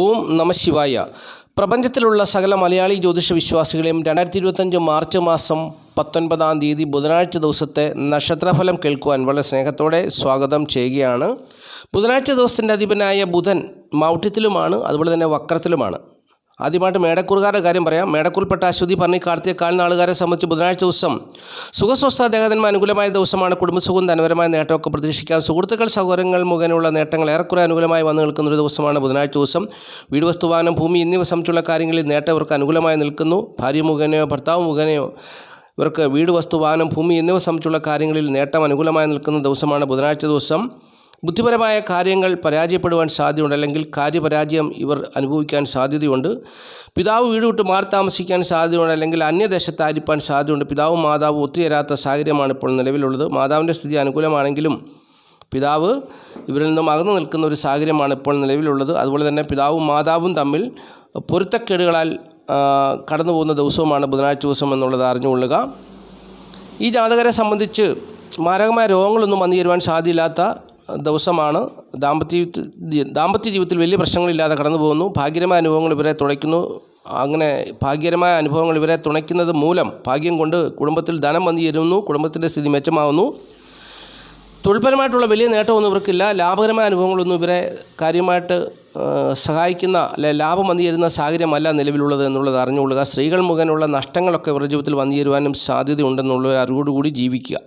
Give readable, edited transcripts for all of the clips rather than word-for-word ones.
ഓം നമ ശിവായ. പ്രപഞ്ചത്തിലുള്ള സകല മലയാളി ജ്യോതിഷ വിശ്വാസികളെയും 2025 മാർച്ച് മാസം 19-ാം തീയതി ബുധനാഴ്ച ദിവസത്തെ നക്ഷത്രഫലം കേൾക്കുവാൻ വളരെ സ്നേഹത്തോടെ സ്വാഗതം ചെയ്യുകയാണ്. ബുധനാഴ്ച ദിവസത്തിൻ്റെ അധിപനായ ബുധൻ മൗഢ്യത്തിലുമാണ്, അതുപോലെ തന്നെ വക്രത്തിലുമാണ്. ആദ്യമായിട്ട് മേടക്കൂറുകാരുടെ കാര്യം പറയാം. മേടക്കൂറിൽപ്പെട്ട അശ്വതി, ഭരണി, കാർത്തിക കാൽനാളുകാരെ സംബന്ധിച്ച് ബുധനാഴ്ച ദിവസം സുഖസ്വസ്ഥ ദേഹതന്മാർ അനുകൂലമായ ദിവസമാണ്. കുടുംബസുഖവും ധനപരമായ നേട്ടമൊക്കെ പ്രതീക്ഷിക്കാം. സുഹൃത്തുക്കൾ സൗകര്യങ്ങൾ മുഖേനയുള്ള നേട്ടങ്ങൾ ഏറെക്കുറെ അനുകൂലമായി വന്നു നിൽക്കുന്ന ഒരു ദിവസമാണ് ബുധനാഴ്ച ദിവസം. വീട്, വസ്തുവാഹനം, ഭൂമി എന്നിവ സംബന്ധിച്ചുള്ള കാര്യങ്ങളിൽ നേട്ടം ഇവർക്ക് അനുകൂലമായി നിൽക്കുന്നു. ഭാര്യ മുഖേനയോ ഭർത്താവ് മുഖേനയോ ഇവർക്ക് വീട്, വസ്തുവാഹനം, ഭൂമി എന്നിവ സംബന്ധിച്ചുള്ള കാര്യങ്ങളിൽ നേട്ടം അനുകൂലമായി നിൽക്കുന്ന ദിവസമാണ് ബുധനാഴ്ച ദിവസം. ബുദ്ധിപരമായ കാര്യങ്ങൾ പരാജയപ്പെടുവാൻ സാധ്യതയുണ്ട്, അല്ലെങ്കിൽ കാര്യപരാജയം ഇവർ അനുഭവിക്കാൻ സാധ്യതയുണ്ട്. പിതാവ് വീട് വിട്ട് മാറി താമസിക്കാൻ സാധ്യതയുണ്ട്, അല്ലെങ്കിൽ അന്യദേശത്തായിരിക്കാൻ സാധ്യതയുണ്ട്. പിതാവും മാതാവും ഒത്തുചേരാത്ത സാഹചര്യമാണ് ഇപ്പോൾ നിലവിലുള്ളത്. മാതാവിൻ്റെ സ്ഥിതി അനുകൂലമാണെങ്കിലും പിതാവ് ഇവരിൽ നിന്നും അകന്നു നിൽക്കുന്ന ഒരു സാഹചര്യമാണ് ഇപ്പോൾ നിലവിലുള്ളത്. അതുപോലെ തന്നെ പിതാവും മാതാവും തമ്മിൽ പൊരുത്തക്കേടുകളാൽ കടന്നു പോകുന്ന ദിവസവുമാണ് ബുധനാഴ്ച ദിവസം എന്നുള്ളത് അറിഞ്ഞുകൊള്ളുക. ഈ ജാതകരെ സംബന്ധിച്ച് മാരകമായ രോഗങ്ങളൊന്നും വന്നു ചേരുവാൻ സാധ്യതയില്ലാത്ത ദിവസമാണ്. ദാമ്പത്യ ജീവിതത്തിൽ വലിയ പ്രശ്നങ്ങളില്ലാതെ കടന്നു പോകുന്നു. ഭാഗ്യകരമായ അനുഭവങ്ങൾ ഇവരെ തുണയ്ക്കുന്നു. അങ്ങനെ ഭാഗ്യകരമായ അനുഭവങ്ങൾ ഇവരെ തുണയ്ക്കുന്നത് മൂലം ഭാഗ്യം കൊണ്ട് കുടുംബത്തിൽ ധനം വന്നു ചേരുന്നു. കുടുംബത്തിൻ്റെ സ്ഥിതി മെച്ചമാവുന്നു. തൊഴിൽപരമായിട്ടുള്ള വലിയ നേട്ടമൊന്നും ഇവർക്കില്ല. ലാഭകരമായ അനുഭവങ്ങളൊന്നും ഇവരെ കാര്യമായിട്ട് സഹായിക്കുന്ന ലാഭം വന്നു ചേരുന്ന സാഹചര്യമല്ല നിലവിലുള്ളത് എന്നുള്ളത് അറിഞ്ഞുകൊള്ളുക. സ്ത്രീകൾ മുഖേനയുള്ള നഷ്ടങ്ങളൊക്കെ ഇവരുടെ ജീവിതത്തിൽ വന്നു ചേരുവാനും സാധ്യതയുണ്ടെന്നുള്ള അറിവോടുകൂടി ജീവിക്കുക.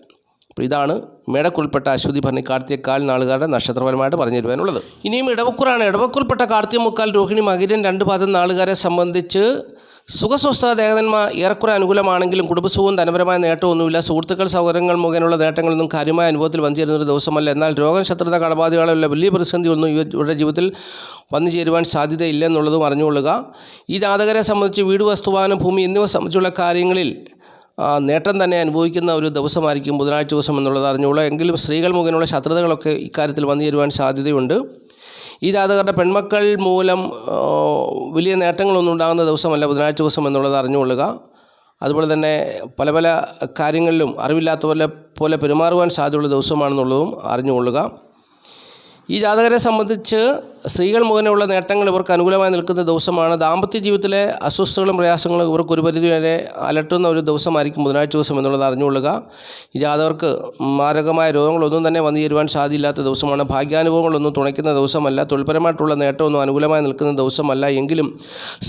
അപ്പോൾ ഇതാണ് മേടക്കുൾപ്പെട്ട അശ്വതി, ഭരണി, കാർത്തിക കാൽനാളുകാരുടെ നക്ഷത്രപരമായിട്ട് പറഞ്ഞു തരുവാനുള്ളത്. ഇനിയും ഇടവക്കൂറാണ്. ഇടവക്കൂൽപ്പെട്ട കാർത്തിക, മുക്കാൽ, രോഹിണി, മകരം 2 പാദം നാളുകാരെ സംബന്ധിച്ച് സുഖസ്വസ്ഥ ദേഹതന്മാർ ഏറെക്കുറെ അനുകൂലമാണെങ്കിലും കുടുംബസുഖവും ധനപരമായ നേട്ടമൊന്നുമില്ല. സുഹൃത്തുക്കൾ സൗകര്യങ്ങൾ മുഖേനയുള്ള നേട്ടങ്ങളൊന്നും കാര്യമായ അനുഭവത്തിൽ വന്നു ചേരുന്നൊരു ദിവസമല്ല. എന്നാൽ രോഗം, ശത്രുത, കടബാധകളുള്ള വലിയ പ്രതിസന്ധിയൊന്നും ഇവരുടെ ജീവിതത്തിൽ വന്നു ചേരുവാൻ സാധ്യതയില്ല എന്നുള്ളതും അറിഞ്ഞുകൊള്ളുക. ഈ ജാതകരെ സംബന്ധിച്ച് വീട്, വസ്തുവാഹനം, ഭൂമി എന്നിവ സംബന്ധിച്ചുള്ള കാര്യങ്ങളിൽ നേട്ടം തന്നെ അനുഭവിക്കുന്ന ഒരു ദിവസമായിരിക്കും ബുധനാഴ്ച ദിവസം എന്നുള്ളത് അറിഞ്ഞുകൊള്ളുക. എങ്കിലും സ്ത്രീകൾ മുഖേനയുള്ള ശത്രുതകളൊക്കെ ഇക്കാര്യത്തിൽ വന്നു ചേരുവാൻ സാധ്യതയുണ്ട്. ഈ ജാതകരുടെ പെൺമക്കൾ മൂലം വലിയ നേട്ടങ്ങളൊന്നും ഉണ്ടാകുന്ന ദിവസമല്ല ബുധനാഴ്ച ദിവസം എന്നുള്ളത് അറിഞ്ഞുകൊള്ളുക. അതുപോലെ തന്നെ പല പല കാര്യങ്ങളിലും അറിവില്ലാത്തവരെ പോലെ പെരുമാറുവാൻ സാധ്യതയുള്ള ദിവസമാണെന്നുള്ളതും അറിഞ്ഞുകൊള്ളുക. ഈ ജാതകരെ സംബന്ധിച്ച് സ്ത്രീകൾ മുഖേനയുള്ള നേട്ടങ്ങൾ ഇവർക്ക് അനുകൂലമായി നിൽക്കുന്ന ദിവസമാണ്. ദാമ്പത്യ ജീവിതത്തിലെ അസ്വസ്ഥതകളും പ്രയാസങ്ങളും ഇവർക്ക് ഒരു പരിധിവരെ അലട്ടുന്ന ഒരു ദിവസമായിരിക്കും ബുധനാഴ്ച ദിവസം എന്നുള്ളത് അറിഞ്ഞുകൊള്ളുക. ഈ ജാതകർക്ക് മാരകമായ രോഗങ്ങളൊന്നും തന്നെ വന്നു ചേരുവാൻ സാധ്യതയില്ലാത്ത ദിവസമാണ്. ഭാഗ്യാനുഭവങ്ങളൊന്നും തുണയ്ക്കുന്ന ദിവസമല്ല. തൊഴിൽപരമായിട്ടുള്ള നേട്ടമൊന്നും അനുകൂലമായി നിൽക്കുന്ന ദിവസമല്ല. എങ്കിലും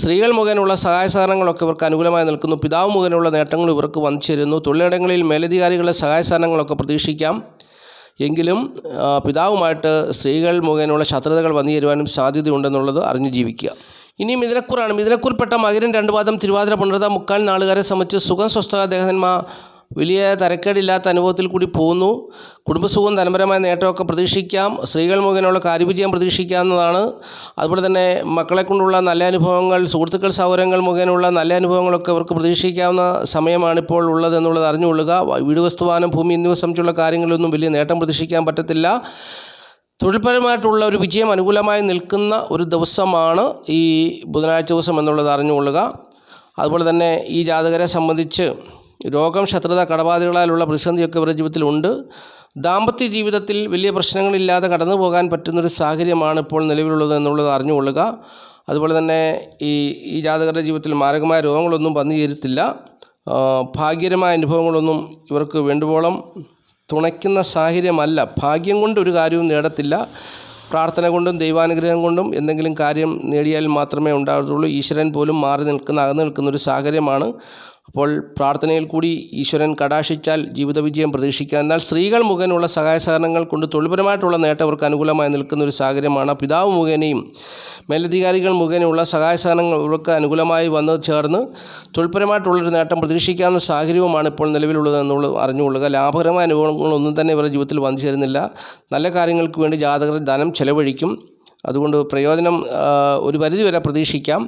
സ്ത്രീകൾ മുഖേനയുള്ള സഹായ സഹകരണങ്ങളൊക്കെ ഇവർക്ക് അനുകൂലമായി നിൽക്കുന്നു. പിതാവ് മുഖേനയുള്ള നേട്ടങ്ങൾ ഇവർക്ക് വന്നു ചേരുന്നു. തൊഴിലിടങ്ങളിൽ മേലധികാരികളുടെ സഹായ സഹകരണങ്ങളൊക്കെ പ്രതീക്ഷിക്കാം. എങ്കിലും പിതാവുമായിട്ട് സ്ത്രീകൾ മുഖേനയുള്ള ശത്രുതകൾ വന്നു ചേരുവാനും സാധ്യതയുണ്ടെന്നുള്ളത് അറിഞ്ഞു ജീവിക്കുക. ഇനി മിഥുനക്കൂറാണ്. മിഥുനക്കൂറിൽപ്പെട്ട മകരം, 2 പാദം, തിരുവാതിര, പുണർത, മുക്കാൽ നാളുകാരെ സംബന്ധിച്ച് സുഖം, സ്വസ്ഥത ദേഹന്മാർ വലിയ തരക്കേടില്ലാത്ത അനുഭവത്തിൽ കൂടി പോകുന്നു. കുടുംബസുഖവും ധനപരമായ നേട്ടമൊക്കെ പ്രതീക്ഷിക്കാം. സ്ത്രീകൾ മുഖേനയുള്ള കാര്യവിജയം പ്രതീക്ഷിക്കാവുന്നതാണ്. അതുപോലെ തന്നെ മക്കളെ കൊണ്ടുള്ള നല്ല അനുഭവങ്ങൾ, സുഹൃത്തുക്കൾ സൗകര്യങ്ങൾ മുഖേനയുള്ള നല്ല അനുഭവങ്ങളൊക്കെ അവർക്ക് പ്രതീക്ഷിക്കാവുന്ന സമയമാണിപ്പോൾ ഉള്ളത് എന്നുള്ളത് അറിഞ്ഞുകൊള്ളുക. വീട്, വസ്തുവാഹനം, ഭൂമി എന്നിവ സംബന്ധിച്ചുള്ള കാര്യങ്ങളിലൊന്നും വലിയ നേട്ടം പ്രതീക്ഷിക്കാൻ പറ്റത്തില്ല. തൊഴിൽപരമായിട്ടുള്ള ഒരു വിജയം അനുകൂലമായി നിൽക്കുന്ന ഒരു ദിവസമാണ് ഈ ബുധനാഴ്ച ദിവസം എന്നുള്ളത് അറിഞ്ഞുകൊള്ളുക. അതുപോലെ തന്നെ ഈ ജാതകരെ സംബന്ധിച്ച് രോഗം, ശത്രുത, കടബാധകളാലുള്ള പ്രതിസന്ധിയൊക്കെ ഇവരുടെ ജീവിതത്തിലുണ്ട്. ദാമ്പത്യ ജീവിതത്തിൽ വലിയ പ്രശ്നങ്ങളില്ലാതെ കടന്നു പോകാൻ പറ്റുന്നൊരു സാഹചര്യമാണ് ഇപ്പോൾ നിലവിലുള്ളത് എന്നുള്ളത് അറിഞ്ഞുകൊള്ളുക. അതുപോലെ തന്നെ ഈ ജാതകരുടെ ജീവിതത്തിൽ മാരകമായ രോഗങ്ങളൊന്നും വന്നു ചേരത്തില്ല. ഭാഗ്യകരമായ അനുഭവങ്ങളൊന്നും ഇവർക്ക് വേണ്ടുവോളം തുണയ്ക്കുന്ന സാഹചര്യമല്ല. ഭാഗ്യം കൊണ്ട് ഒരു കാര്യവും നേടത്തില്ല. പ്രാർത്ഥന കൊണ്ടും ദൈവാനുഗ്രഹം കൊണ്ടും എന്തെങ്കിലും കാര്യം നേടിയാൽ മാത്രമേ ഉണ്ടാകത്തുള്ളൂ. ഈശ്വരൻ പോലും അകന്നു നിൽക്കുന്ന ഒരു സാഹചര്യമാണ്. അപ്പോൾ പ്രാർത്ഥനയിൽ കൂടി ഈശ്വരൻ കടാക്ഷിച്ചാൽ ജീവിത വിജയം പ്രതീക്ഷിക്കാം. എന്നാൽ സ്ത്രീകൾ മുഖേനയുള്ള സഹായ സഹകരണങ്ങൾ കൊണ്ട് തൊഴിൽപരമായിട്ടുള്ള നേട്ടം അവർക്ക് അനുകൂലമായി നിൽക്കുന്ന ഒരു സാഹചര്യമാണ്. പിതാവ് മുഖേനയും മേലധികാരികൾ മുഖേനയുള്ള സഹായ സഹകരണങ്ങൾ ഇവർക്ക് അനുകൂലമായി വന്ന് ചേർന്ന് തൊഴിൽപരമായിട്ടുള്ളൊരു നേട്ടം പ്രതീക്ഷിക്കാവുന്ന സാഹചര്യവുമാണ് ഇപ്പോൾ നിലവിലുള്ളത് എന്നുള്ളത് അറിഞ്ഞുകൊള്ളുക. ലാഭകരമായ അനുഭവങ്ങളൊന്നും തന്നെ ഇവരുടെ ജീവിതത്തിൽ വന്നു ചേരുന്നില്ല. നല്ല കാര്യങ്ങൾക്ക് വേണ്ടി ജാതകർ ധനം ചെലവഴിക്കും. അതുകൊണ്ട് പ്രയോജനം ഒരു പരിധിവരെ പ്രതീക്ഷിക്കാം.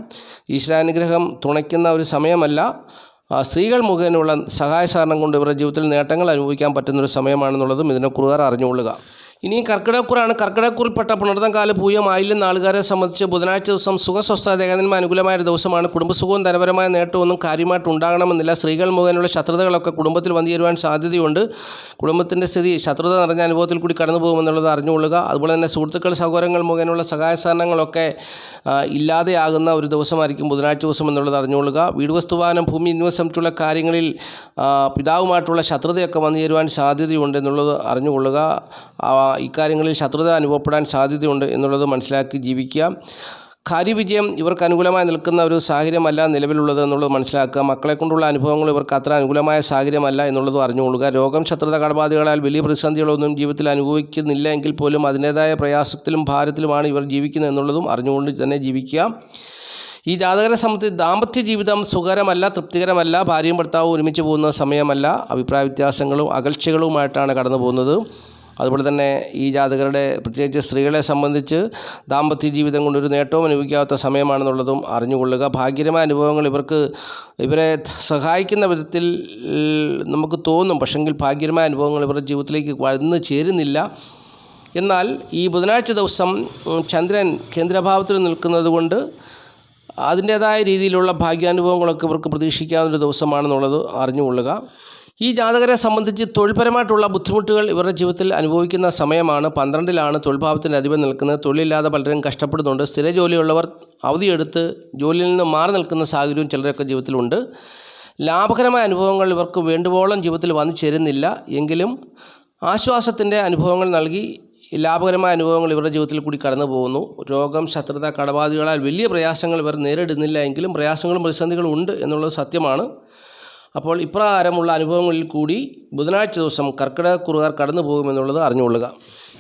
ഈശ്വരാനുഗ്രഹം തുണയ്ക്കുന്ന ഒരു സമയമല്ല. സ്ത്രീകൾ മുഖേനയുള്ള സഹായ സഹകരണം കൊണ്ട് ഇവരുടെ ജീവിതത്തിൽ നേട്ടങ്ങൾ അനുഭവിക്കാൻ പറ്റുന്നൊരു സമയമാണെന്നുള്ളത് മിഥുനക്കൂറുകാർ അറിഞ്ഞുകൊള്ളുക. ഇനിയും കർക്കിടകക്കൂറാണ്. കർക്കിടകക്കൂറിൽപ്പെട്ട പുണർതംകാല പൂയം ആയില്യം നാളുകാരെ സംബന്ധിച്ച് ബുധനാഴ്ച ദിവസം സുഖസ്വസ്ഥ ദേഹന്മാർ അനുകൂലമായ ഒരു ദിവസമാണ്. കുടുംബസുഖവും ധനപരമായ നേട്ടമൊന്നും കാര്യമായിട്ട് ഉണ്ടാകണമെന്നില്ല. സ്ത്രീകൾ മുഖേനയുള്ള ശത്രുതകളൊക്കെ കുടുംബത്തിൽ വന്നു ചേരുവാൻ സാധ്യതയുണ്ട്. കുടുംബത്തിൻ്റെ സ്ഥിതി ശത്രുത നിറഞ്ഞ അനുഭവത്തിൽ കൂടി കടന്നു പോകുമെന്നുള്ളത് അറിഞ്ഞുകൊള്ളുക. അതുപോലെ തന്നെ സുഹൃത്തുക്കൾ സഹോദരങ്ങൾ മുഖേനയുള്ള സഹായ സഹകരണങ്ങളൊക്കെ ഇല്ലാതെയാകുന്ന ഒരു ദിവസമായിരിക്കും ബുധനാഴ്ച ദിവസം എന്നുള്ളത് അറിഞ്ഞുകൊള്ളുക. വീട് വസ്തുവാഹനം ഭൂമി എന്നിവ സംബന്ധിച്ചുള്ള കാര്യങ്ങളിൽ പിതാവുമായിട്ടുള്ള ശത്രുതയൊക്കെ വന്നു ചേരുവാൻ സാധ്യതയുണ്ട് എന്നുള്ളത് അറിഞ്ഞുകൊള്ളുക. ഇക്കാര്യങ്ങളിൽ ശത്രുത അനുഭവപ്പെടാൻ സാധ്യതയുണ്ട് എന്നുള്ളത് മനസ്സിലാക്കി ജീവിക്കുക. കാര്യവിജയം ഇവർക്ക് അനുകൂലമായി നിൽക്കുന്ന ഒരു സാഹചര്യമല്ല നിലവിലുള്ളത് എന്നുള്ളത് മനസ്സിലാക്കുക. മക്കളെ കൊണ്ടുള്ള അനുഭവങ്ങൾ ഇവർക്ക് അത്ര അനുകൂലമായ സാഹചര്യമല്ല എന്നുള്ളത് അറിഞ്ഞുകൊള്ളുക. രോഗം ശത്രുത കടബാധകളാൽ വലിയ പ്രതിസന്ധികളൊന്നും ജീവിതത്തിൽ അനുഭവിക്കുന്നില്ല എങ്കിൽ പോലും അതിൻ്റേതായ പ്രയാസത്തിലും ഭാരത്തിലുമാണ് ഇവർ ജീവിക്കുന്നത് എന്നുള്ളതും അറിഞ്ഞുകൊണ്ട് തന്നെ ജീവിക്കുക. ഈ ജാതകരെ സംബന്ധിച്ച് ദാമ്പത്യ ജീവിതം സുഖകരമല്ല, തൃപ്തികരമല്ല. ഭാര്യയും ഭർത്താവും ഒരുമിച്ച് പോകുന്ന സമയമല്ല. അഭിപ്രായ വ്യത്യാസങ്ങളും അകൽച്ചകളുമായിട്ടാണ് കടന്നു പോകുന്നത്. അതുപോലെ തന്നെ ഈ ജാതകരുടെ പ്രത്യേകിച്ച് സ്ത്രീകളെ സംബന്ധിച്ച് ദാമ്പത്യ ജീവിതം കൊണ്ടൊരു നേട്ടവും അനുഭവിക്കാത്ത സമയമാണെന്നുള്ളതും അറിഞ്ഞുകൊള്ളുക. ഭാഗ്യകരമായ അനുഭവങ്ങൾ ഇവരെ സഹായിക്കുന്ന വിധത്തിൽ നമുക്ക് തോന്നും. പക്ഷെങ്കിൽ ഭാഗ്യകരമായ അനുഭവങ്ങൾ ഇവരുടെ ജീവിതത്തിലേക്ക് വന്നു ചേരുന്നില്ല. എന്നാൽ ഈ ബുധനാഴ്ച ദിവസം ചന്ദ്രൻ കേന്ദ്രഭാവത്തിൽ നിൽക്കുന്നത് കൊണ്ട് അതിൻ്റേതായ രീതിയിലുള്ള ഭാഗ്യാനുഭവങ്ങളൊക്കെ ഇവർക്ക് പ്രതീക്ഷിക്കാവുന്നൊരു ദിവസമാണെന്നുള്ളത് അറിഞ്ഞുകൊള്ളുക. ഈ ജാതകരെ സംബന്ധിച്ച് തൊഴിൽപരമായിട്ടുള്ള ബുദ്ധിമുട്ടുകൾ ഇവരുടെ ജീവിതത്തിൽ അനുഭവിക്കുന്ന സമയമാണ്. 12ലാണ് തൊഴിൽഭാവത്തിൻ്റെ അധിപൻ നിൽക്കുന്നത്. തൊഴിലില്ലാതെ പലരും കഷ്ടപ്പെടുന്നുണ്ട്. സ്ഥിര ജോലിയുള്ളവർ അവധിയെടുത്ത് ജോലിയിൽ നിന്ന് മാറി നിൽക്കുന്ന സാഹചര്യവും ചിലരൊക്കെ ജീവിതത്തിലുണ്ട്. ലാഭകരമായ അനുഭവങ്ങൾ ഇവർക്ക് വേണ്ടുവോളം ജീവിതത്തിൽ വന്നു ചേരുന്നില്ല. എങ്കിലും ആശ്വാസത്തിൻ്റെ അനുഭവങ്ങൾ നൽകി ലാഭകരമായ അനുഭവങ്ങൾ ഇവരുടെ ജീവിതത്തിൽ കൂടി കടന്നു പോകുന്നു. രോഗം ശത്രുത കടബാധകളാൽ വലിയ പ്രയാസങ്ങൾ ഇവർ നേരിടുന്നില്ല. എങ്കിലും പ്രയാസങ്ങളും പ്രതിസന്ധികളും ഉണ്ട് എന്നുള്ളത് സത്യമാണ്. അപ്പോൾ ഇപ്രകാരമുള്ള അനുഭവങ്ങളിൽ കൂടി ബുധനാഴ്ച ദിവസം കർക്കിടകക്കൂറുകാർ കടന്നു പോകുമെന്നുള്ളത് അറിഞ്ഞുകൊള്ളുക.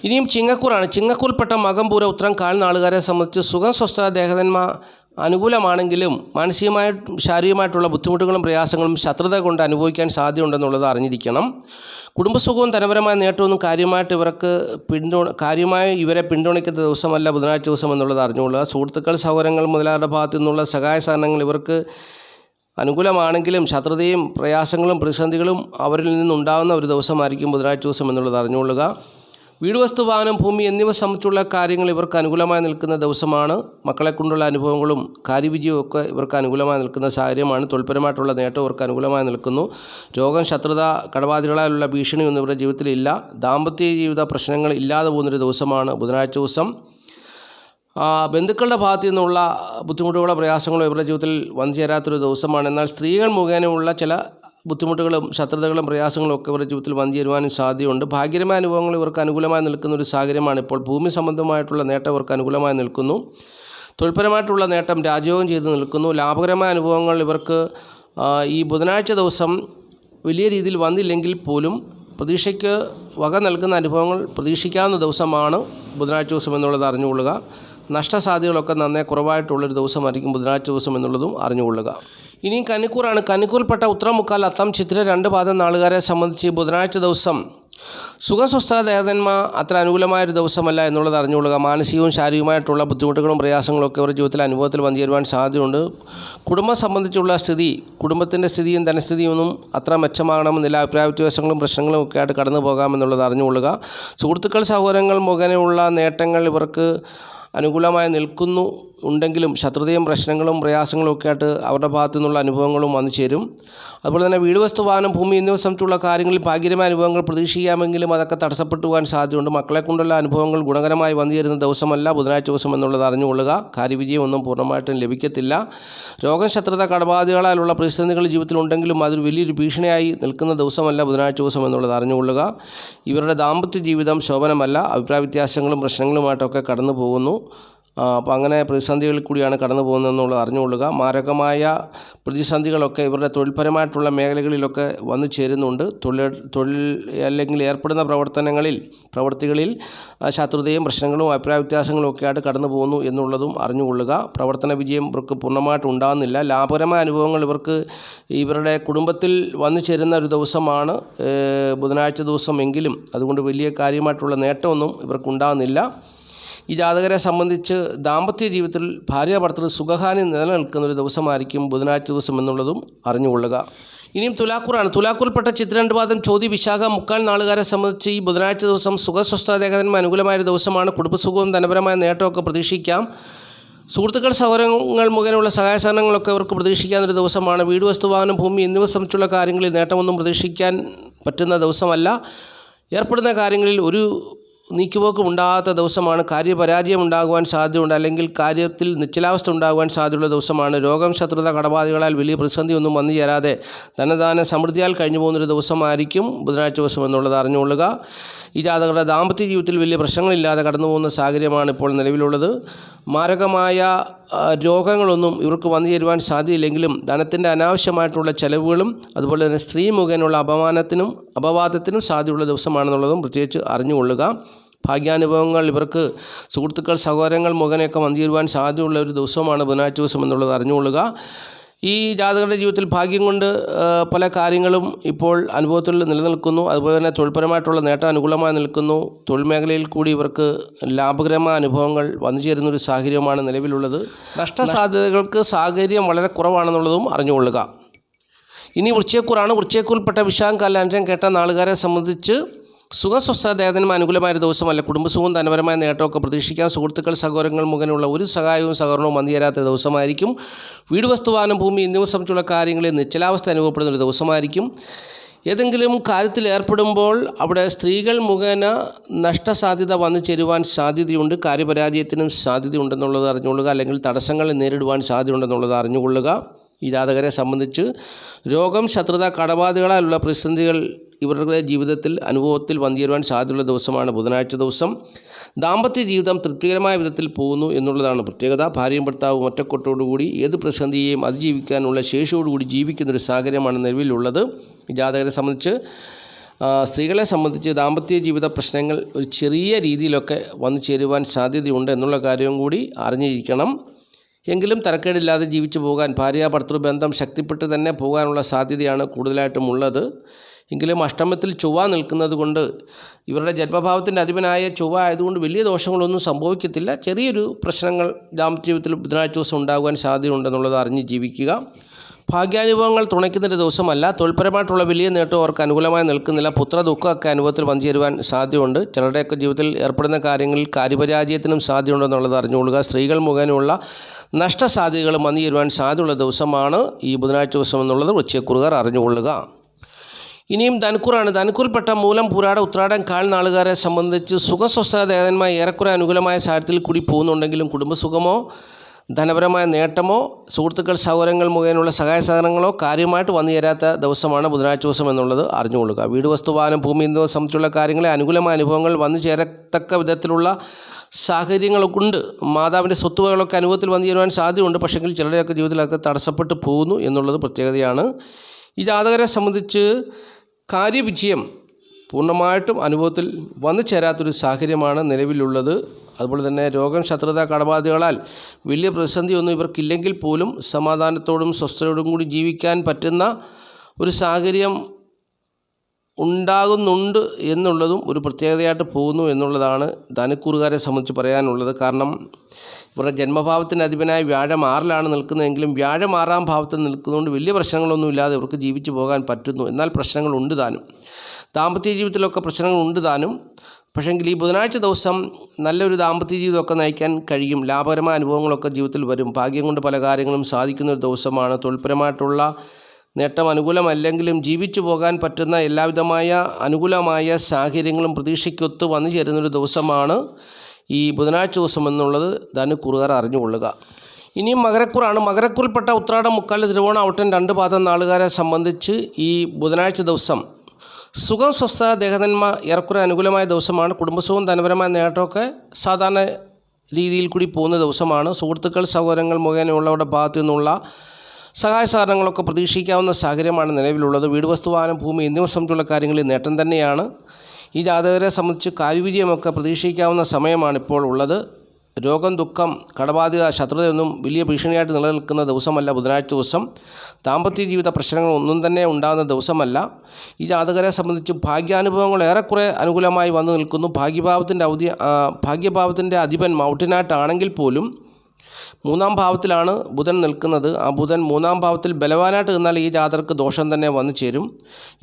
ഇനിയും ചിങ്ങക്കൂറാണ്. ചിങ്ങക്കൂറിൽപ്പെട്ട മകം പൂര ഉത്രം കാൽ നാളുകാരെ സംബന്ധിച്ച് സുഖം സ്വസ്ഥ ദേഹതന്മാർ അനുകൂലമാണെങ്കിലും മാനസികമായിട്ടും ശാരീരികമായിട്ടുള്ള ബുദ്ധിമുട്ടുകളും പ്രയാസങ്ങളും ശത്രുത കൊണ്ട് അനുഭവിക്കാൻ സാധ്യതയുണ്ടെന്നുള്ളത് അറിഞ്ഞിരിക്കണം. കുടുംബസുഖവും ധനപരമായ നേട്ടമൊന്നും കാര്യമായി ഇവരെ പിന്തുണയ്ക്കുന്ന ദിവസമല്ല ബുധനാഴ്ച ദിവസം എന്നുള്ളത് അറിഞ്ഞുകൊള്ളുക. സുഹൃത്തുക്കൾ സഹോദരങ്ങൾ മുതലായവരുടെ ഭാഗത്തു നിന്നുള്ള സഹായ സഹകരണങ്ങൾ ഇവർക്ക് അനുകൂലമാണെങ്കിലും ശത്രുതയും പ്രയാസങ്ങളും പ്രതിസന്ധികളും അവരിൽ നിന്നുണ്ടാകുന്ന ഒരു ദിവസമായിരിക്കും ബുധനാഴ്ച ദിവസം എന്നുള്ളത് അറിഞ്ഞുകൊള്ളുക. വീട് വസ്തു വാഹനം ഭൂമി എന്നിവ സംബന്ധിച്ചുള്ള കാര്യങ്ങൾ ഇവർക്ക് അനുകൂലമായി നിൽക്കുന്ന ദിവസമാണ്. മക്കളെ കൊണ്ടുള്ള അനുഭവങ്ങളും കാര്യവിജയവും ഒക്കെ ഇവർക്ക് അനുകൂലമായി നിൽക്കുന്ന സാഹചര്യമാണ്. തൊഴിൽപരമായിട്ടുള്ള നേട്ടം ഇവർക്ക് അനുകൂലമായി നിൽക്കുന്നു. രോഗം ശത്രുത കടബാധകളാലുള്ള ഭീഷണിയൊന്നും ഇവരുടെ ജീവിതത്തിലില്ല. ദാമ്പത്യ ജീവിത പ്രശ്നങ്ങൾ ഇല്ലാതെ പോകുന്നൊരു ദിവസമാണ് ബുധനാഴ്ച ദിവസം. ബന്ധുക്കളുടെ ഭാഗത്തു നിന്നുള്ള ബുദ്ധിമുട്ടുകളോ പ്രയാസങ്ങളോ ഇവരുടെ ജീവിതത്തിൽ വന്നു ചേരാത്തൊരു ദിവസമാണ്. എന്നാൽ സ്ത്രീകൾ മുഖേനയുള്ള ചില ബുദ്ധിമുട്ടുകളും ശത്രുതകളും പ്രയാസങ്ങളും ഒക്കെ ഇവരുടെ ജീവിതത്തിൽ വന്നു ചേരുവാനും സാധ്യതയുണ്ട്. ഭാഗ്യകരമായ അനുഭവങ്ങൾ ഇവർക്ക് അനുകൂലമായി നിൽക്കുന്ന ഒരു സാഹചര്യമാണ് ഇപ്പോൾ. ഭൂമി സംബന്ധമായിട്ടുള്ള നേട്ടം ഇവർക്ക് അനുകൂലമായി നിൽക്കുന്നു. തൊഴിൽപരമായിട്ടുള്ള നേട്ടം രാജയോഗം ചെയ്ത് നിൽക്കുന്നു. ലാഭകരമായ അനുഭവങ്ങൾ ഇവർക്ക് ഈ ബുധനാഴ്ച ദിവസം വലിയ രീതിയിൽ വന്നില്ലെങ്കിൽ പോലും പ്രതീക്ഷയ്ക്ക് വക നൽകുന്ന അനുഭവങ്ങൾ പ്രതീക്ഷിക്കാവുന്ന ദിവസമാണ് ബുധനാഴ്ച ദിവസം എന്നുള്ളത് അറിഞ്ഞുകൊള്ളുക. നഷ്ടസാധ്യതകളൊക്കെ നന്നേ കുറവായിട്ടുള്ളൊരു ദിവസമായിരിക്കും ബുധനാഴ്ച ദിവസം എന്നുള്ളതും അറിഞ്ഞുകൊള്ളുക. ഇനിയും കന്നിക്കൂറാണ്. കന്നിക്കൂറിൽപ്പെട്ട ഉത്രം മുക്കാൽ അത്തം ചിത്തിര 2 പാദം നാളുകാരെ സംബന്ധിച്ച് ബുധനാഴ്ച ദിവസം സുഖസ്വസ്ഥ ദേഹന്മാർ അത്ര അനുകൂലമായൊരു ദിവസമല്ല എന്നുള്ളത് അറിഞ്ഞുകൊള്ളുക. മാനസികവും ശാരീരികമായിട്ടുള്ള ബുദ്ധിമുട്ടുകളും പ്രയാസങ്ങളും ഒക്കെ അവരുടെ ജീവിതത്തിൽ അനുഭവത്തിൽ വന്നു ചേരുവാൻ സാധ്യതയുണ്ട്. കുടുംബം സംബന്ധിച്ചുള്ള കുടുംബത്തിൻ്റെ സ്ഥിതിയും ധനസ്ഥിതിയൊന്നും അത്ര മെച്ചമാകണമെന്നില്ല. അഭിപ്രായ വ്യത്യാസങ്ങളും പ്രശ്നങ്ങളും ഒക്കെ ആയിട്ട് കടന്നു പോകാമെന്നുള്ളത് അറിഞ്ഞുകൊള്ളുക. സുഹൃത്തുക്കൾ സഹോദരങ്ങൾ മുഖേനയുള്ള നേട്ടങ്ങൾ ഇവർക്ക് അനുകൂലമായി ഉണ്ടെങ്കിലും ശത്രുതയും പ്രശ്നങ്ങളും പ്രയാസങ്ങളും ഒക്കെ ആയിട്ട് അവരുടെ ഭാഗത്തു നിന്നുള്ള അനുഭവങ്ങളും വന്നു ചേരും. അതുപോലെ തന്നെ വീട് വസ്തു വാഹനം ഭൂമി എന്നിവ സംബന്ധിച്ചുള്ള കാര്യങ്ങളിൽ ഭാഗ്യകരമായ അനുഭവങ്ങൾ പ്രതീക്ഷിക്കാമെങ്കിലും അതൊക്കെ തടസ്സപ്പെട്ടു പോകാൻ സാധ്യതയുണ്ട്. മക്കളെ കൊണ്ടുള്ള അനുഭവങ്ങൾ ഗുണകരമായി വന്നു ചേരുന്ന ദിവസമല്ല ബുധനാഴ്ച ദിവസം എന്നുള്ളത് അറിഞ്ഞുകൊള്ളുക. കാര്യവിജയം ഒന്നും പൂർണ്ണമായിട്ടും ലഭിക്കത്തില്ല. രോഗം ശത്രുത കടബാധകളാലുള്ള പ്രതിസന്ധികൾ ജീവിതത്തിലുണ്ടെങ്കിലും അതൊരു വലിയൊരു ഭീഷണിയായി നിൽക്കുന്ന ദിവസമല്ല ബുധനാഴ്ച ദിവസം എന്നുള്ളത് അറിഞ്ഞുകൊള്ളുക. ഇവരുടെ ദാമ്പത്യ ജീവിതം ശോഭനമല്ല. അഭിപ്രായ വ്യത്യാസങ്ങളും പ്രശ്നങ്ങളുമായിട്ടൊക്കെ കടന്നു പോകുന്നു. അപ്പോൾ അങ്ങനെ പ്രതിസന്ധികളിൽ കൂടിയാണ് കടന്നു പോകുന്നതെന്നുള്ളത് അറിഞ്ഞുകൊള്ളുക. മാരകമായ പ്രതിസന്ധികളൊക്കെ ഇവരുടെ തൊഴിൽപരമായിട്ടുള്ള മേഖലകളിലൊക്കെ വന്നു ചേരുന്നുണ്ട്. തൊഴിൽ അല്ലെങ്കിൽ ഏർപ്പെടുന്ന പ്രവർത്തികളിൽ ശത്രുതയും പ്രശ്നങ്ങളും അഭിപ്രായ വ്യത്യാസങ്ങളും ഒക്കെ ആയിട്ട് കടന്നു പോകുന്നു എന്നുള്ളതും അറിഞ്ഞുകൊള്ളുക. പ്രവർത്തന വിജയം ഇവർക്ക് പൂർണ്ണമായിട്ട് ഉണ്ടാകുന്നില്ല. ലാഭകരമായ അനുഭവങ്ങൾ ഇവർക്ക് ഇവരുടെ കുടുംബത്തിൽ വന്നു ചേരുന്ന ഒരു ദിവസമാണ് ബുധനാഴ്ച ദിവസം എങ്കിലും അതുകൊണ്ട് വലിയ കാര്യമായിട്ടുള്ള നേട്ടമൊന്നും ഇവർക്കുണ്ടാകുന്നില്ല. ഈ ജാതകരെ സംബന്ധിച്ച് ദാമ്പത്യ ജീവിതത്തിൽ ഭാര്യ ഭർത്തൃ സുഖഹാനി നിലനിൽക്കുന്ന ഒരു ദിവസമായിരിക്കും ബുധനാഴ്ച ദിവസം എന്നുള്ളതും അറിഞ്ഞുകൊള്ളുക. ഇനിയും തുലാക്കൂറാണ്. തുലാക്കൂറിൽപ്പെട്ട ചിത്ര 2 പാദം ചോതി വിശാഖ മുക്കാൽ നാളുകാരെ സംബന്ധിച്ച് ഈ ബുധനാഴ്ച ദിവസം സുഖസ്വസ്ഥതേഖന്മാർ അനുകൂലമായൊരു ദിവസമാണ്. കുടുംബസുഖവും ധനപരമായ നേട്ടമൊക്കെ പ്രതീക്ഷിക്കാം. സുഹൃത്തുക്കൾ സഹോദരങ്ങൾ മുഖേനയുള്ള സഹായ സഹകരണങ്ങളൊക്കെ അവർക്ക് പ്രതീക്ഷിക്കാവുന്നൊരു ദിവസമാണ്. വീട്, വസ്തു, വാഹനം, ഭൂമി എന്നിവ സംബന്ധിച്ചുള്ള കാര്യങ്ങളിൽ നേട്ടമൊന്നും പ്രതീക്ഷിക്കാൻ പറ്റുന്ന ദിവസമല്ല. ഏർപ്പെടുന്ന കാര്യങ്ങളിൽ ഒരു നീക്കുപോക്കും ഉണ്ടാകാത്ത ദിവസമാണ്. കാര്യപരാജയം ഉണ്ടാകുവാൻ സാധ്യതയുണ്ട്, അല്ലെങ്കിൽ കാര്യത്തിൽ നിശ്ചലാവസ്ഥ ഉണ്ടാകുവാൻ സാധ്യതയുള്ള ദിവസമാണ്. രോഗം, ശത്രുത, കടബാധകളാൽ വലിയ പ്രതിസന്ധിയൊന്നും വന്നു ചേരാതെ ധനദാന സമൃദ്ധിയാൽ കഴിഞ്ഞു പോകുന്നൊരു ദിവസമായിരിക്കും ബുധനാഴ്ച ദിവസം എന്നുള്ളത് അറിഞ്ഞുകൊള്ളുക. ഈ ജാതകരുടെ ദാമ്പത്യ ജീവിതത്തിൽ വലിയ പ്രശ്നങ്ങളില്ലാതെ കടന്നു പോകുന്ന സാഹചര്യമാണ് ഇപ്പോൾ നിലവിലുള്ളത്. മാരകമായ രോഗങ്ങളൊന്നും ഇവർക്ക് വന്നു ചേരുവാൻ സാധ്യതയില്ലെങ്കിലും ധനത്തിൻ്റെ അനാവശ്യമായിട്ടുള്ള ചെലവുകളും അതുപോലെ തന്നെ സ്ത്രീ മുഖേനയുള്ള അപവാദത്തിനും സാധ്യതയുള്ള ദിവസമാണെന്നുള്ളതും പ്രത്യേകിച്ച് അറിഞ്ഞുകൊള്ളുക. ഭാഗ്യാനുഭവങ്ങൾ ഇവർക്ക് സുഹൃത്തുക്കൾ സഹോദരങ്ങൾ മുഖേനയൊക്കെ വന്നു ചേരുവാൻ സാധ്യതയുള്ള ഒരു ദിവസമാണ് ബുധനാഴ്ച ദിവസം എന്നുള്ളത് അറിഞ്ഞുകൊള്ളുക. ഈ ജാതകരുടെ ജീവിതത്തിൽ ഭാഗ്യം കൊണ്ട് പല കാര്യങ്ങളും ഇപ്പോൾ അനുഭവത്തിൽ നിലനിൽക്കുന്നു. അതുപോലെ തന്നെ തൊഴിൽപരമായിട്ടുള്ള നേട്ടം അനുകൂലമായി നിൽക്കുന്നു. തൊഴിൽ മേഖലയിൽ കൂടി ഇവർക്ക് ലാഭകരമായ അനുഭവങ്ങൾ വന്നു ചേരുന്നൊരു സാഹചര്യമാണ് നിലവിലുള്ളത്. നഷ്ടസാധ്യതകൾക്ക് സാഹചര്യം വളരെ കുറവാണെന്നുള്ളതും അറിഞ്ഞുകൊള്ളുക. ഇനി വൃശ്ചികക്കൂറാണ്. വൃശ്ചികക്കൂറിൽപ്പെട്ട വിശാഖം കാലാന്തരം കേട്ട നാളുകാരെ സംബന്ധിച്ച് സുഖസ്വസ്ഥതേഖന്മാർ അനുകൂലമായ ദിവസമല്ല. കുടുംബസുഖവും ധനപരമായ നേട്ടമൊക്കെ പ്രതീക്ഷിക്കാം. സുഹൃത്തുക്കൾ സഹോദരങ്ങൾ മുഖേനയുള്ള ഒരു സഹായവും സഹകരണവും വന്നു ചേരാത്ത ദിവസമായിരിക്കും. വീട്, വസ്തു, വാഹനം, ഭൂമി എന്നിവ സംബന്ധിച്ചുള്ള കാര്യങ്ങളിൽ നിശ്ചലാവസ്ഥ അനുഭവപ്പെടുന്ന ഒരു ദിവസമായിരിക്കും. ഏതെങ്കിലും കാര്യത്തിൽ ഏർപ്പെടുമ്പോൾ അവിടെ സ്ത്രീകൾ മുഖേന നഷ്ടസാധ്യത വന്നു ചേരുവാൻ സാധ്യതയുണ്ട്. കാര്യപരാജയത്തിനും സാധ്യതയുണ്ടെന്നുള്ളത് അറിഞ്ഞുകൊള്ളുക, അല്ലെങ്കിൽ തടസ്സങ്ങൾ നേരിടുവാൻ സാധ്യതയുണ്ടെന്നുള്ളത് അറിഞ്ഞുകൊള്ളുക. ഈ ജാതകരെ സംബന്ധിച്ച് രോഗം, ശത്രുത, കടബാധകളാലുള്ള പ്രതിസന്ധികൾ ഇവരുടെ ജീവിതത്തിൽ അനുഭവത്തിൽ വന്നു ചേരുവാൻ സാധ്യതയുള്ള ദിവസമാണ് ബുധനാഴ്ച ദിവസം. ദാമ്പത്യ ജീവിതം തൃപ്തികരമായ വിധത്തിൽ പോകുന്നു എന്നുള്ളതാണ് പ്രത്യേകത. ഭാര്യയും ഭർത്താവും ഒറ്റക്കൊട്ടോടുകൂടി ഏത് പ്രതിസന്ധിയെയും അതിജീവിക്കാനുള്ള ശേഷിയോടുകൂടി ജീവിക്കുന്നൊരു സാഹചര്യമാണ് നിലവിലുള്ളത്. ഈ ജാതകരെ സംബന്ധിച്ച് സ്ത്രീകളെ സംബന്ധിച്ച് ദാമ്പത്യ ജീവിത പ്രശ്നങ്ങൾ ഒരു ചെറിയ രീതിയിലൊക്കെ വന്നു ചേരുവാൻ സാധ്യതയുണ്ട് എന്നുള്ള കാര്യവും കൂടി അറിഞ്ഞിരിക്കണം. എങ്കിലും തരക്കേടില്ലാതെ ജീവിച്ചു പോകാൻ ഭാര്യ ഭർത്തൃ ബന്ധം ശക്തിപ്പെട്ട് തന്നെ പോകാനുള്ള സാധ്യതയാണ് കൂടുതലായിട്ടും ഉള്ളത്. എങ്കിലും അഷ്ടമത്തിൽ ചൊവ്വ നിൽക്കുന്നത് കൊണ്ട് ഇവരുടെ ജന്മഭാവത്തിൻ്റെ അധിപനായ ചൊവ്വ ആയതുകൊണ്ട് വലിയ ദോഷങ്ങളൊന്നും സംഭവിക്കത്തില്ല. ചെറിയൊരു പ്രശ്നങ്ങൾ ദാമ്പത്യ ജീവിതത്തിൽ ബുധനാഴ്ച ദിവസം ഉണ്ടാകുവാൻ സാധ്യതയുണ്ടെന്നുള്ളത് അറിഞ്ഞ് ജീവിക്കുക. ഭാഗ്യാനുഭവങ്ങൾ തുണയ്ക്കുന്നൊരു ദിവസമല്ല. തൊഴിൽപരമായിട്ടുള്ള വലിയ നേട്ടം അവർക്ക് അനുകൂലമായി നിൽക്കുന്നില്ല. പുത്ര ദുഃഖമൊക്കെ അനുഭവത്തിൽ വന്നു ചേരുവാൻ സാധ്യതയുണ്ട്. ചിലരുടെയൊക്കെ ജീവിതത്തിൽ ഏർപ്പെടുന്ന കാര്യങ്ങളിൽ കാര്യപരാജയത്തിനും സാധ്യതയുണ്ടെന്നുള്ളത് അറിഞ്ഞുകൊള്ളുക. സ്ത്രീകൾ മുഖേനയുള്ള നഷ്ടസാധ്യതകളും വന്നു ചേരുവാൻ സാധ്യതയുള്ള ദിവസമാണ് ഈ ബുധനാഴ്ച ദിവസം എന്നുള്ളത് വൃശ്ചികക്കൂറുകാർ അറിഞ്ഞുകൊള്ളുക. ഇനിയും ധനുക്കൂറാണ്. ധനുക്കൂറിൽപ്പെട്ട മൂലം, പൂരാട, ഉത്രാടം കാൽ നാളുകാരെ സംബന്ധിച്ച് സുഖസ്വസ്ഥതേഖന്മാർ ഏറെക്കുറെ അനുകൂലമായ സാഹചര്യത്തിൽ കൂടി പോകുന്നുണ്ടെങ്കിലും കുടുംബസുഖമോ ധനപരമായ നേട്ടമോ സുഹൃത്തുക്കൾ സഹോദരങ്ങൾ മുഖേനയുള്ള സഹായ സഹകരണങ്ങളോ കാര്യമായിട്ട് വന്നു ചേരാത്ത ദിവസമാണ് ബുധനാഴ്ച ദിവസം എന്നുള്ളത് അറിഞ്ഞുകൊള്ളുക. വീട്, വസ്തു, വാഹനം, ഭൂമി എന്നിവ സംബന്ധിച്ചുള്ള കാര്യങ്ങളെ അനുകൂലമായ അനുഭവങ്ങൾ വന്നു ചേരത്തക്ക വിധത്തിലുള്ള സാഹചര്യങ്ങളൊക്കെ മാതാവിൻ്റെ സ്വത്തുവകളൊക്കെ അനുഭവത്തിൽ വന്നു ചേരുവാൻ സാധ്യതയുണ്ട്. പക്ഷേങ്കിൽ ചിലരുടെയൊക്കെ ജീവിതത്തിലൊക്കെ തടസ്സപ്പെട്ട് പോകുന്നു എന്നുള്ളത് പ്രത്യേകതയാണ്. ഈ ജാതകരെ സംബന്ധിച്ച് കാര്യവിജയം പൂർണ്ണമായിട്ടും അനുഭവത്തിൽ വന്നു ചേരാത്തൊരു സാഹചര്യമാണ് നിലവിലുള്ളത്. അതുപോലെ തന്നെ രോഗം, ശത്രുത, കടബാധകളാൽ വലിയ പ്രതിസന്ധിയൊന്നും ഇവർക്കില്ലെങ്കിൽ പോലും സമാധാനത്തോടും സ്വസ്ഥതയോടും കൂടി ജീവിക്കാൻ പറ്റുന്ന ഒരു സാഹചര്യം ഉണ്ടാകുന്നുണ്ട് എന്നുള്ളതും ഒരു പ്രത്യേകതയായിട്ട് പോകുന്നു എന്നുള്ളതാണ് ധനുക്കൂറുകാരെ സംബന്ധിച്ച് പറയാനുള്ളത്. കാരണം ഇവരുടെ ജന്മഭാവത്തിൻ്റെ അധിപനായ വ്യാഴം 6ലാണ് നിൽക്കുന്നതെങ്കിലും വ്യാഴം 6ാം ഭാവത്തിൽ നിൽക്കുന്നതുകൊണ്ട് വലിയ പ്രശ്നങ്ങളൊന്നും ഇല്ലാതെ ഇവർക്ക് ജീവിച്ചു പോകാൻ പറ്റുന്നു. എന്നാൽ പ്രശ്നങ്ങളുണ്ട് താനും. ദാമ്പത്യ ജീവിതത്തിലൊക്കെ പ്രശ്നങ്ങളുണ്ട് താനും. പക്ഷേങ്കിൽ ഈ ബുധനാഴ്ച ദിവസം നല്ലൊരു ദാമ്പത്യ ജീവിതമൊക്കെ നയിക്കാൻ കഴിയും. ലാഭകരമായ അനുഭവങ്ങളൊക്കെ ജീവിതത്തിൽ വരും. ഭാഗ്യം കൊണ്ട് പല കാര്യങ്ങളും സാധിക്കുന്ന ഒരു ദിവസമാണ്. തൊഴിൽപരമായിട്ടുള്ള നേട്ടം അനുകൂലമല്ലെങ്കിലും ജീവിച്ചു പോകാൻ പറ്റുന്ന എല്ലാവിധമായ അനുകൂലമായ സാഹചര്യങ്ങളും പ്രതീക്ഷയ്ക്കൊത്ത് വന്നു ചേരുന്നൊരു ദിവസമാണ് ഈ ബുധനാഴ്ച ദിവസം എന്നുള്ളത് ധനുക്കൂറുകാർ അറിഞ്ഞുകൊള്ളുക. ഇനിയും മകരക്കൂറാണ്. മകരക്കൂറിൽപ്പെട്ട ഉത്രാടം, മുക്കാൽ, തിരുവോണം, ഔട്ടം 2 പാദം നാളുകാരെ സംബന്ധിച്ച് ഈ ബുധനാഴ്ച ദിവസം സുഖം, സ്വസ്ഥത, ദേഹനന്മ ഏറെക്കുറെ അനുകൂലമായ ദിവസമാണ്. കുടുംബസുഖവും ധനപരമായ നേട്ടമൊക്കെ സാധാരണ രീതിയിൽ കൂടി പോകുന്ന ദിവസമാണ്. സുഹൃത്തുക്കൾ സഹോദരങ്ങൾ മുഖേനയുള്ളവരുടെ ഭാഗത്തു നിന്നുള്ള സഹായ സഹകരണങ്ങളൊക്കെ പ്രതീക്ഷിക്കാവുന്ന സാഹചര്യമാണ് നിലവിലുള്ളത്. വീട്, വസ്തു, വാഹനം, ഭൂമി എന്നിവ സംബന്ധിച്ചുള്ള കാര്യങ്ങളിൽ നേട്ടം തന്നെയാണ്. ഈ ജാതകരെ സംബന്ധിച്ച് കാര്യവിജയമൊക്കെ പ്രതീക്ഷിക്കാവുന്ന സമയമാണ് ഇപ്പോൾ ഉള്ളത്. രോഗം, ദുഃഖം, കടബാധ്യത, ശത്രുതയൊന്നും വലിയ ഭീഷണിയായിട്ട് നിലനിൽക്കുന്ന ദിവസമല്ല ബുധനാഴ്ച ദിവസം. ദാമ്പത്യ ജീവിത പ്രശ്നങ്ങളൊന്നും തന്നെ ഉണ്ടാകുന്ന ദിവസമല്ല. ഈ ജാതകരെ സംബന്ധിച്ച് ഭാഗ്യാനുഭവങ്ങൾ ഏറെക്കുറെ അനുകൂലമായി വന്നു നിൽക്കുന്നു. ഭാഗ്യഭാവത്തിൻ്റെ അധിപൻ മൗട്ടിനായിട്ടാണെങ്കിൽ പോലും മൂന്നാം ഭാവത്തിലാണ് ബുധൻ നിൽക്കുന്നത്. ആ ബുധൻ മൂന്നാം ഭാവത്തിൽ ബലവാനായിട്ട് നിന്നാൽ ഈ ജാതകർക്ക് ദോഷം തന്നെ വന്നു ചേരും.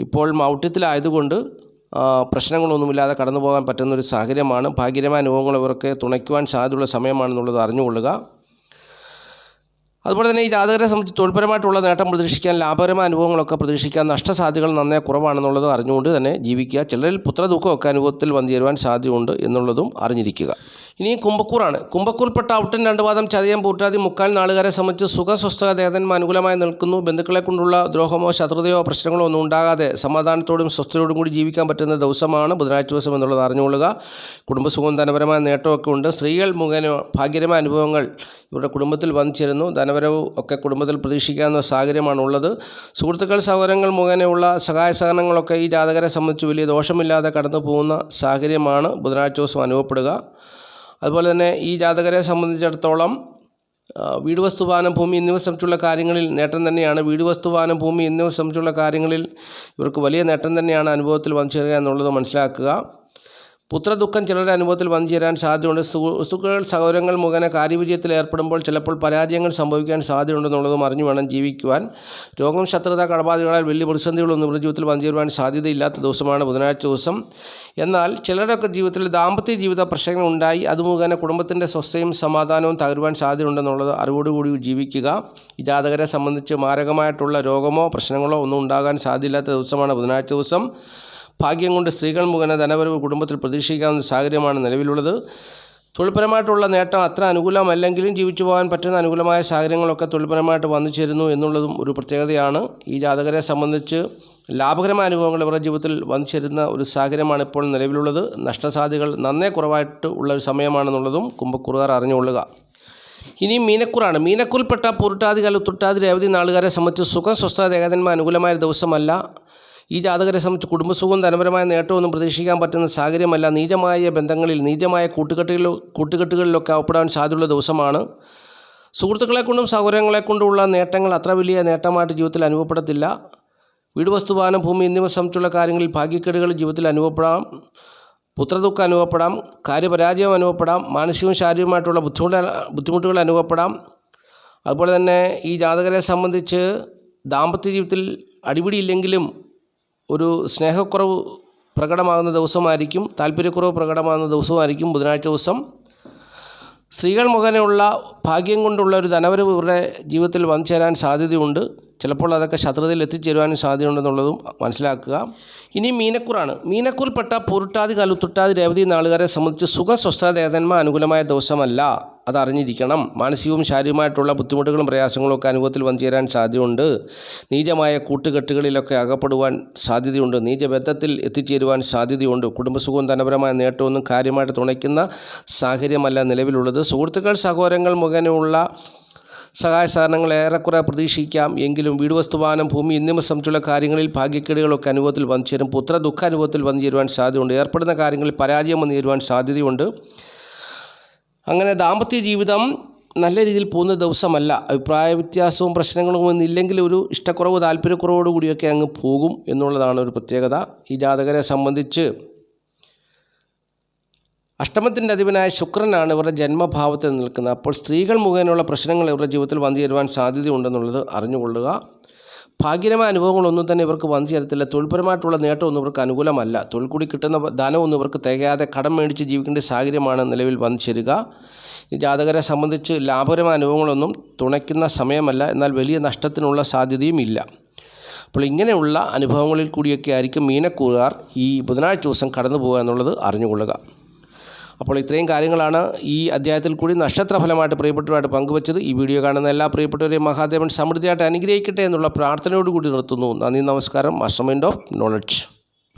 ഇപ്പോൾ മൗഢ്യത്തിലായതുകൊണ്ട് പ്രശ്നങ്ങളൊന്നുമില്ലാതെ കടന്നു പോകാൻ പറ്റുന്നൊരു സാഹചര്യമാണ്. ഭാഗ്യകരമായ അനുഭവങ്ങൾ ഇവർക്ക് തുണയ്ക്കുവാൻ സാധ്യതയുള്ള സമയമാണെന്നുള്ളത് അറിഞ്ഞുകൊള്ളുക. അതുപോലെ തന്നെ ഈ ജാതകരെ സംബന്ധിച്ച് തൊഴിൽപരമായിട്ടുള്ള നേട്ടം പ്രതീക്ഷിക്കാൻ, ലാഭകരമായ അനുഭവങ്ങളൊക്കെ പ്രതീക്ഷിക്കാൻ നഷ്ടസാധ്യതകൾ നന്നേ കുറവാണെന്നുള്ളത് അറിഞ്ഞുകൊണ്ട് തന്നെ ജീവിക്കുക. ചിലരിൽ പുത്രദുഃഖമൊക്കെ അനുഭവത്തിൽ വന്നു ചേരുവാൻ സാധ്യതയുണ്ട് എന്നുള്ളതും അറിഞ്ഞിരിക്കുക. ഇനി കുംഭക്കൂറാണ്. കുംഭക്കൂറിൽപ്പെട്ട ഔട്ടൻ 2 പാദം ചതയം പൂട്ടാതി മുക്കാൽ നാളുകാരെ സംബന്ധിച്ച് സുഖസ്വസ്ഥത ദേഹന്മാർ അനുകൂലമായി നിൽക്കുന്നു. ബന്ധുക്കളെ കൊണ്ടുള്ള ദ്രോഹമോ ശത്രുതയോ പ്രശ്നങ്ങളോ ഒന്നും ഉണ്ടാകാതെ സമാധാനത്തോടും സ്വസ്ഥതയോടും കൂടി ജീവിക്കാൻ പറ്റുന്ന ദിവസമാണ് ബുധനാഴ്ച ദിവസം എന്നുള്ളത് അറിഞ്ഞുകൊള്ളുക. കുടുംബസുഖവും ധനപരമായ നേട്ടമൊക്കെ ഉണ്ട്. സ്ത്രീകൾ മുഖേന ഭാഗ്യകരമായ അനുഭവങ്ങൾ ഇവരുടെ കുടുംബത്തിൽ വന്നു ചേരുന്നു. ധനപരവും ഒക്കെ കുടുംബത്തിൽ പ്രതീക്ഷിക്കാവുന്ന സാഹചര്യമാണുള്ളത്. സുഹൃത്തുക്കൾ സഹോദരങ്ങൾ മുഖേനയുള്ള സഹായ സഹകരണങ്ങളൊക്കെ ഈ ജാതകരെ സംബന്ധിച്ച് വലിയ ദോഷമില്ലാതെ കടന്നു പോകുന്ന സാഹചര്യമാണ് ബുധനാഴ്ച ദിവസം അനുഭവപ്പെടുക. അതുപോലെ തന്നെ ഈ ജാതകരെ സംബന്ധിച്ചിടത്തോളം വീട് വസ്തുവാഹനം ഭൂമി എന്നിവ സംബന്ധിച്ചുള്ള കാര്യങ്ങളിൽ നേട്ടം തന്നെയാണ്. വീട് വസ്തുവാഹനം ഭൂമി എന്നിവ സംബന്ധിച്ചുള്ള കാര്യങ്ങളിൽ ഇവർക്ക് വലിയ നേട്ടം തന്നെയാണ് അനുഭവത്തിൽ വന്നു ചേരുക എന്നുള്ളത് മനസ്സിലാക്കുക. പുത്രദുഃഖം ചിലരുടെ അനുഭവത്തിൽ വന്നു ചേരാൻ സാധ്യതയുണ്ട്. സുഹൃത്തുക്കൾ സഹോദരങ്ങൾ മുഖേന കാര്യവിജയത്തിൽ ഏർപ്പെടുമ്പോൾ ചിലപ്പോൾ പരാജയങ്ങൾ സംഭവിക്കാൻ സാധ്യതയുണ്ടെന്നുള്ളതും അറിഞ്ഞു വേണം ജീവിക്കുവാൻ. രോഗം, ശത്രുത, കടബാധകളാൽ വലിയ പ്രതിസന്ധികളൊന്നും ഇവരുടെ ജീവിതത്തിൽ വന്നു ചേരുവാൻ സാധ്യതയില്ലാത്ത ദിവസമാണ് ബുധനാഴ്ച ദിവസം. എന്നാൽ ചിലരുടെയൊക്കെ ജീവിതത്തിൽ ദാമ്പത്യ ജീവിത പ്രശ്നങ്ങൾ ഉണ്ടായി അത് മുഖേന കുടുംബത്തിൻ്റെ സ്വസ്ഥയും സമാധാനവും തകരുവാൻ സാധ്യതയുണ്ടെന്നുള്ളത് അറിവോടുകൂടി ജീവിക്കുക. ഈ ജാതകരെ സംബന്ധിച്ച് മാരകമായിട്ടുള്ള രോഗമോ പ്രശ്നങ്ങളോ ഒന്നും ഉണ്ടാകാൻ സാധ്യതയില്ലാത്ത ദിവസമാണ് ബുധനാഴ്ച ദിവസം. ഭാഗ്യം കൊണ്ട് സ്ത്രീകൾ മുഖേന ധനവരവ് കുടുംബത്തിൽ പ്രതീക്ഷിക്കാവുന്ന സാഹചര്യമാണ് നിലവിലുള്ളത്. തൊഴിൽപരമായിട്ടുള്ള നേട്ടം അത്ര അനുകൂലമല്ലെങ്കിലും ജീവിച്ചു പോകാൻ പറ്റുന്ന അനുകൂലമായ സാഹചര്യങ്ങളൊക്കെ തൊഴിൽപരമായിട്ട് വന്നു ചേരുന്നു എന്നുള്ളതും ഒരു പ്രത്യേകതയാണ്. ഈ ജാതകരെ സംബന്ധിച്ച് ലാഭകരമായ അനുഭവങ്ങൾ ഇവരുടെ ജീവിതത്തിൽ വന്നു ചേരുന്ന ഒരു സാഹചര്യമാണ് ഇപ്പോൾ നിലവിലുള്ളത്. നഷ്ടസാധ്യതകൾ നന്നേ കുറവായിട്ട് ഉള്ള ഒരു സമയമാണെന്നുള്ളതും കുംഭക്കൂറുകാർ അറിഞ്ഞുകൊള്ളുക. ഇനി മീനക്കൂറാണ്. മീനക്കൂറിൽപ്പെട്ട പൂരുട്ടാതി ഉത്രട്ടാതി രേവതി നാളുകാരെ സംബന്ധിച്ച് സുഖം, സ്വസ്ഥത, ദേഹന്മാർ അനുകൂലമായ ദിവസമല്ല. ഈ ജാതകരെ സംബന്ധിച്ച് കുടുംബസുഖവും ധനപരമായ നേട്ടമൊന്നും പ്രതീക്ഷിക്കാൻ പറ്റുന്ന സാഹചര്യമല്ല. നീചമായ ബന്ധങ്ങളിൽ, നീചമായ കൂട്ടുകെട്ടുകളിലൊക്കെ അകപ്പെടാൻ സാധ്യതയുള്ള ദിവസമാണ്. സുഹൃത്തുക്കളെ കൊണ്ടും സഹോദരങ്ങളെ കൊണ്ടുമുള്ള നേട്ടങ്ങൾ അത്ര വലിയ നേട്ടമായിട്ട് ജീവിതത്തിൽ അനുഭവപ്പെടത്തില്ല. വീട് വസ്തുവാഹനം ഭൂമി എന്നിവ സംബന്ധിച്ചുള്ള കാര്യങ്ങളിൽ ഭാഗ്യക്കേടുകൾ ജീവിതത്തിൽ അനുഭവപ്പെടാം. പുത്രദുഃഖം അനുഭവപ്പെടാം. കാര്യപരാജയം അനുഭവപ്പെടാം. മാനസികവും ശാരീരികമായിട്ടുള്ള ബുദ്ധിമുട്ടുകൾ അനുഭവപ്പെടാം. അതുപോലെ തന്നെ ഈ ജാതകരെ സംബന്ധിച്ച് ദാമ്പത്യ ജീവിതത്തിൽ അടിപിടിയില്ലെങ്കിലും ഒരു സ്നേഹക്കുറവ് പ്രകടമാകുന്ന ദിവസമായിരിക്കും. താല്പര്യക്കുറവ് പ്രകടമാകുന്ന ദിവസമായിരിക്കും ബുധനാഴ്ച ദിവസം. സ്ത്രീകൾ മുഖേനയുള്ള ഭാഗ്യം കൊണ്ടുള്ള ഒരു ധനവരവ് ഇവരുടെ ജീവിതത്തിൽ വന്നു ചേരാൻ സാധ്യതയുണ്ട്. ചിലപ്പോൾ അതൊക്കെ ശത്രുതയിൽ എത്തിച്ചേരുവാനും സാധ്യതയുണ്ടെന്നുള്ളതും മനസ്സിലാക്കുക. ഇനി മീനക്കൂറാണ്. മീനക്കൂറിൽപ്പെട്ട പൂരുട്ടാതി ഉത്രട്ടാതി രേവതി നാളുകാരെ സംബന്ധിച്ച് സുഖ, സ്വസ്ഥത, ദേഹന്മാർ അനുകൂലമായ ദിവസമല്ല. അതറിഞ്ഞിരിക്കണം. മാനസികവും ശാരീരികമായിട്ടുള്ള ബുദ്ധിമുട്ടുകളും പ്രയാസങ്ങളും ഒക്കെ അനുഭവത്തിൽ വന്നു ചേരാൻ സാധ്യതയുണ്ട്. നീചമായ കൂട്ടുകെട്ടുകളിലൊക്കെ അകപ്പെടുവാൻ സാധ്യതയുണ്ട്. നീചബന്ധത്തിൽ എത്തിച്ചേരുവാൻ സാധ്യതയുണ്ട്. കുടുംബസുഖവും ധനപരമായ നേട്ടമൊന്നും കാര്യമായിട്ട് തുണയ്ക്കുന്ന സാഹചര്യമല്ല നിലവിലുള്ളത്. സുഹൃത്തുക്കൾ സഹോദരങ്ങൾ മുഖേനയുള്ള സഹായ സഹകരണങ്ങൾ ഏറെക്കുറെ പ്രതീക്ഷിക്കാം. എങ്കിലും വീട് വസ്തുവാഹനം ഭൂമി എന്നിവ സംബന്ധിച്ചുള്ള കാര്യങ്ങളിൽ ഭാഗ്യക്കേടുകളൊക്കെ അനുഭവത്തിൽ വന്നു ചേരും. പുത്രദുഃഖ അനുഭവത്തിൽ വന്നു ചേരുവാൻ സാധ്യതയുണ്ട്. ഏർപ്പെടുന്ന കാര്യങ്ങളിൽ പരാജയം വന്നു ചേരുവാൻ സാധ്യതയുണ്ട്. അങ്ങനെ ദാമ്പത്യ ജീവിതം നല്ല രീതിയിൽ പോകുന്ന ദിവസമല്ല. അഭിപ്രായ വ്യത്യാസവും പ്രശ്നങ്ങളും ഒന്നില്ലെങ്കിൽ ഒരു ഇഷ്ടക്കുറവ്, താല്പര്യക്കുറവോടുകൂടിയൊക്കെ അങ്ങ് പോകും എന്നുള്ളതാണ് ഒരു പ്രത്യേകത. ഈ ജാതകരെ സംബന്ധിച്ച് അഷ്ടമത്തിൻ്റെ അധിപനായ ശുക്രനാണ് ഇവരുടെ ജന്മഭാവത്തിൽ നിൽക്കുന്നത്. അപ്പോൾ സ്ത്രീകൾ മുഖേനയുള്ള പ്രശ്നങ്ങൾ ഇവരുടെ ജീവിതത്തിൽ വന്നു ചേരുവാൻ സാധ്യതയുണ്ടെന്നുള്ളത് അറിഞ്ഞുകൊള്ളുക. ഭാഗ്യകരമായ അനുഭവങ്ങളൊന്നും തന്നെ ഇവർക്ക് വന്നു ചേരത്തില്ല. തൊഴിൽപരമായിട്ടുള്ള നേട്ടമൊന്നും ഇവർക്ക് അനുകൂലമല്ല. തൊഴിൽ കൂടി കിട്ടുന്ന ധനമൊന്നും ഇവർക്ക് തികയാതെ കടം മേടിച്ച് ജീവിക്കേണ്ട സാഹചര്യമാണ് നിലവിൽ വന്നു ചേരുക. ഈ ജാതകരെ സംബന്ധിച്ച് ലാഭകരമായ അനുഭവങ്ങളൊന്നും തുണയ്ക്കുന്ന സമയമല്ല. എന്നാൽ വലിയ നഷ്ടത്തിനുള്ള സാധ്യതയും ഇല്ല. അപ്പോൾ ഇങ്ങനെയുള്ള അനുഭവങ്ങളിൽ കൂടിയൊക്കെ ആയിരിക്കും മീനക്കൂറുകാർ ഈ ബുധനാഴ്ച ദിവസം കടന്നു പോകുക എന്നുള്ളത് അറിഞ്ഞുകൊള്ളുക. അപ്പോൾ ഇത്രയും കാര്യങ്ങളാണ് ഈ അധ്യായത്തിൽ കൂടി നക്ഷത്രഫലമായിട്ട് പ്രിയപ്പെട്ടവരായിട്ട് പങ്കുവച്ചത്. ഈ വീഡിയോ കാണുന്ന എല്ലാ പ്രിയപ്പെട്ടവരെയും മഹാദേവൻ സമൃദ്ധിയായിട്ട് അനുഗ്രഹിക്കട്ടെ എന്നുള്ള പ്രാർത്ഥനയോടുകൂടി നിർത്തുന്നു. നന്ദി, നമസ്കാരം. Master mind of knowledge.